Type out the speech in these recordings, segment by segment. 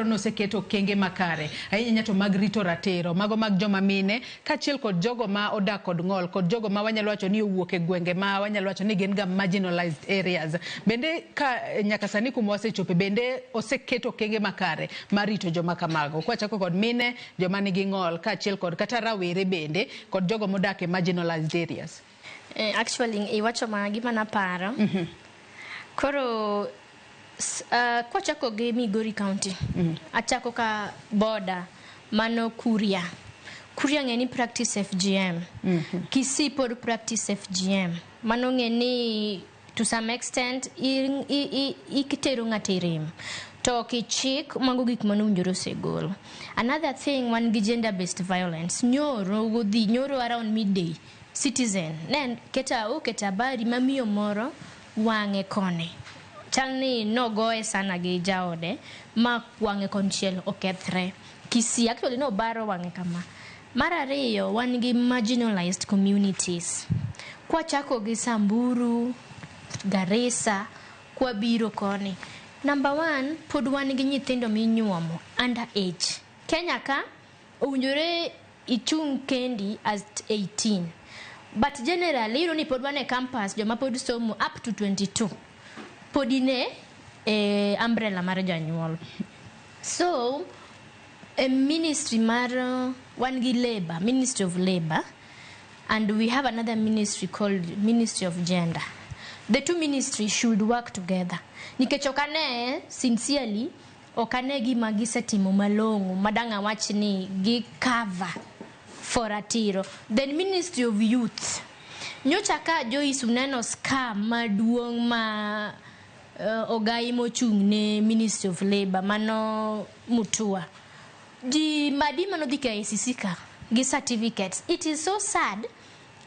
no seketo kenge makare ahinya to mag rito ratiro mago mag joma mine kachiel kod jogo ma odak kod ng'ol kod jogo ma wanyalo wacho ni owuok e gwenge ma wanyalo wacho ni gin ga marginalized areas bende ka nyaka sani kuma wasechope bende oseketo kenge makare ma rito joma kamago kwachako kod mine joma nigi ng'ol kachiel kod kata rawere bende kod jogo modak e marginalized areas. Actually iwacho gima naparo koro kwachako gi Migori County achako ka border mano Kuria ng'eni practice FGM Kisii pod practice FGM mano ng'eni to some extent ikitero ng'atirem to kichik mago gik mano winjoro segol. Another thing one gi gender based violence nyoro around midday Citizen nen keta bari mamiyo moro wang'e kone chalni no goe sana gi jaode ma wang'e konchiel okethre. Kisii actually no baro wang'e kama. Mar ariyo wan gi marginalized communities kwa chako gi Samburu, Garissa, kwa biro koni. Number one, pod wan gi nyithindo minyuomo under age. Kenya ka owinjore ichung kendi at 18, but generally ni pod wan e campus joma pod somo up to 22 podine umbrella mar janyuol. So a ministry mar one gi labor, Ministry of Labor, and we have another ministry called Ministry of Gender. The two ministries should work together. Nikech okane sincerely okane gi magisetimo malongo madanga wach ni gi cover for ratiro. Then Ministry of Youth nyocha ka Joyce uneno scam maduong ma ogai mochung ne Ministry of Labor mano Mutua di madima no dike ICC ka gi certificates. It is so sad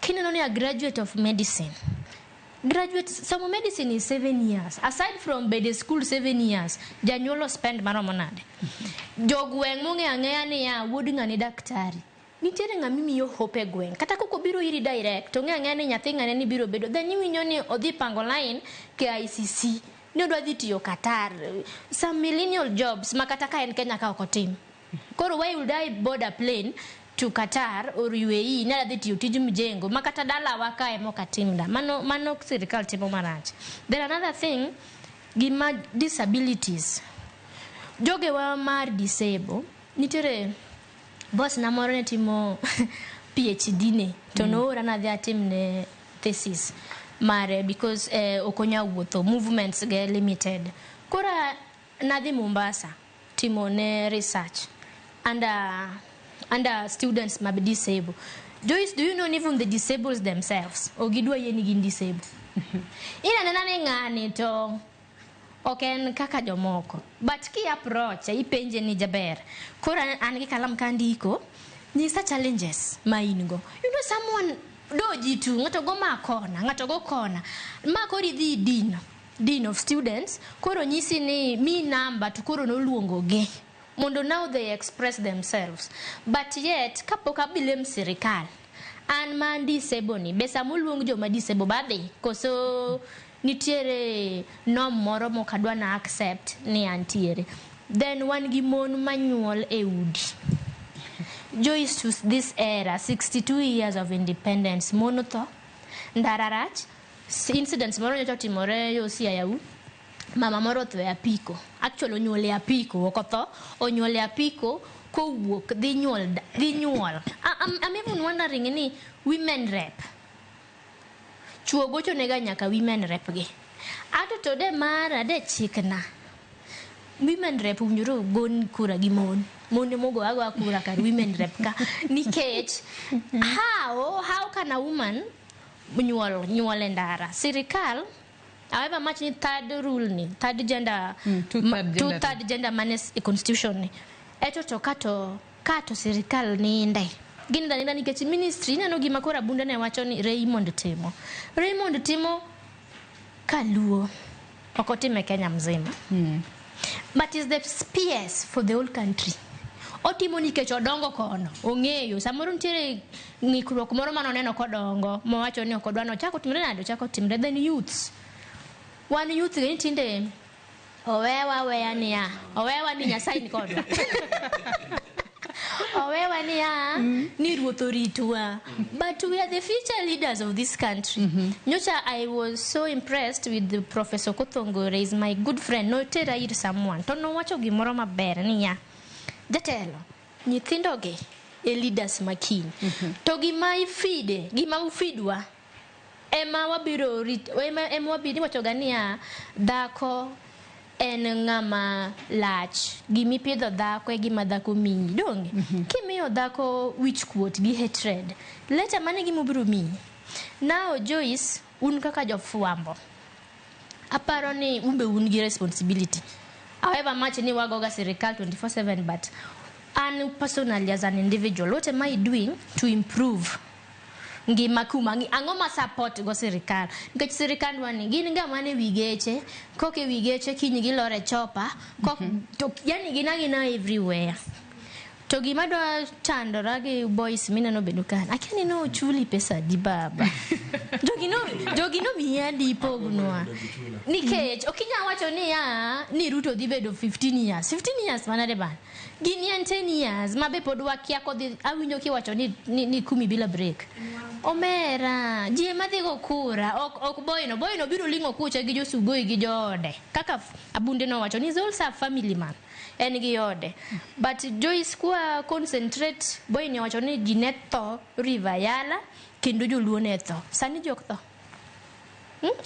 kineno ni a graduate of medicine. Some medicine is 7 years. Aside from bed school 7 years, janyuolo spend maromo nade. Jogweng monge ang'eya ni ya wuod ng'ani daktari. Nitiere ng'ami miyo hope gweng. Kata koko biro iri direct, to ng'eya ni nyathi ng'ane ni biro bedo. Then iwinjo ni odhi pango line ke ICC. Ni odwa dhi tiyo Qatar. Some millennial jobs makata ka en Kenya ka okotim. Koro why would I board a plane to Qatar or UAE nala dhi tiyo tij mjengo makata dala waka e mokatimda. Mano sirikal timo marach. Then another thing, gima disabilities. Joge wa mar disable nitiere boss na moro ne timo PhD ne to no ora na dhi atim ne thesis mare because okonya wuotho movements get limited. Kora na dhi Mombasa timo ne research under students may be disabled. Joyce, do you know even the disabled themselves? Ogidwa yeni gin disabled. Ina nana ngani to oken kaka jomoko. But ki approach ipenje ni jaber. Kora an gi kalam kandiko ni sa challenges ma ingo. You know someone doji tu ngato go makona, ngato go kona. Ma kori dhi dean of students koro nyisi ni mi number to koro no luongo ge. Mondo now they express themselves. But yet, kapok abilem sirikal, an man disable ni, besa muluong jo ma disable bade, koso nitiere nom moro mo kadwa na accept ni antiere. Then one gi mon manual e udi. Joyce to this era, 62 years of independence, monotho, ndararach, incidents moro nyoto timore yo siya yau, mama moro thwe apiko. Actually onyuole apiko okotho onyuole apiko ko wuok dhi nyuol. I'm even wondering ni women rep chuo gocho nega nyaka women rep gi ato to de mara de chikna women rep unjuro gon kura gi mon mogo agwa kura kar women rep ka nikech how can a woman nyuol ndara sirikal however much ni third rule ni third gender two-third gender manes e constitution ni eto to kato sirikal ni ndai gini dani nikech ministry neno gima kora bunda ne wacho ni Raymond timo kaluo okotime Kenya mzima but is the PS for the whole country. Otimo nikech odongo kono ong'eyo samoro ntiere ng'ikruok moro manoneno kodongo mowacho ni okodwa no chako timre nado chako timre. Then youths one youth tinde Owewa niya. Owewa ni Nyasaye ni kodwa. Owewa niya ni ruoth oritwa. But we are the future leaders of this country. Nyocha, I was so impressed with the Professor Kothongore. Is my good friend. No tera ir someone. To no wacho gimoro maber niya. Jatelo, nyithindo ge e leaders makiny. To gima ifide, gima ufidwa. Ema wabiro wacho gania dhako en ng'ama lach. Gimi pidho dhako e gima dhako miyi. Donge? Kimiyo dhako wich kuot gi hatred. Leta mane gima ubiro miyi. Now Joyce, un kaka jofuambo. Aparo ni umbe un gi responsibility. However much ni wagoga sirikal 24/7, but and personally as an individual, what am I doing to improve ngima kuma angoma support go sirikal? Nikech sirikal wani gin ga mane wigeche koke wigeche kiny gi lore chopa kok to yani gina everywhere. To gima dwa chandora gi boys mineno bedo kan akeni no chuli pesa di baba. Jogino miya di pognwa. Nikech okinya wacho ni ni Ruto dhi bedo 15 years. 15 years manade ban. Gini en 10 years mabe pod wakia kodhi awinjo kiwacho ni kumi bila break. Omera, ji madhi go kura ok boyno biro lingo kucha gi josugoi gi jode. Kaka abunde no wacho ni also family man. En gi yode. But Joyce kwa concentrate boyno wacho ni jinetho river yala kendo joluo netho. Sani jok tho.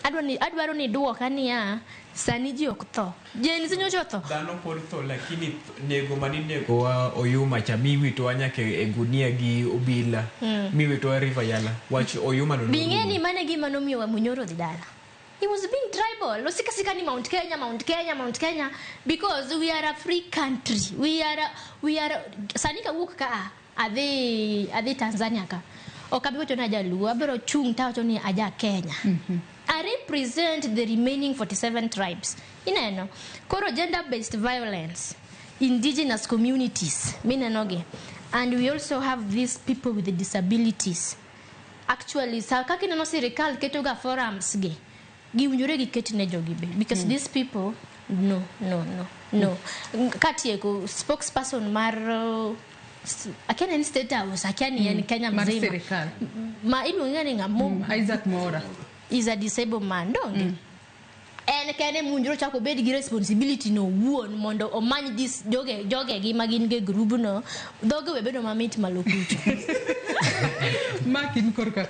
Adwaro ni duoka niya sani ji ok tho. Jen sinyo chotho. Dhano pod tho lakini nego maninego wa oyuma cha miwito anyake e gunia gi obila. Miwito river yala. Wach oyuma no. Bingeni mane gima nomiyo wa Munyoro dhi dala. He was being tribal. Sika ni Mount Kenya because we are a free country. We are sanika wuok ka ade Tanzania ka. Okabiwo to na jaluo abiro chung ta to ni aja Kenya. I represent the remaining 47 tribes. Ineno. Koro gender-based violence, indigenous communities, minenoge. And we also have these people with the disabilities. Actually, kaki no sirikal ketoga forums ge. Giwinjore gi ketne jogi be because these people no. Katieko spokesperson mar akene ni state house akani yani Kenya mzima. Ma iluonga ni ngamo Isaac Mora is a disabled man, don't and kene Munjoro chako bed gi responsibility no wuon mondo omany this joge gi magin ge group no doge we bedo mamit malokucho. Makin korka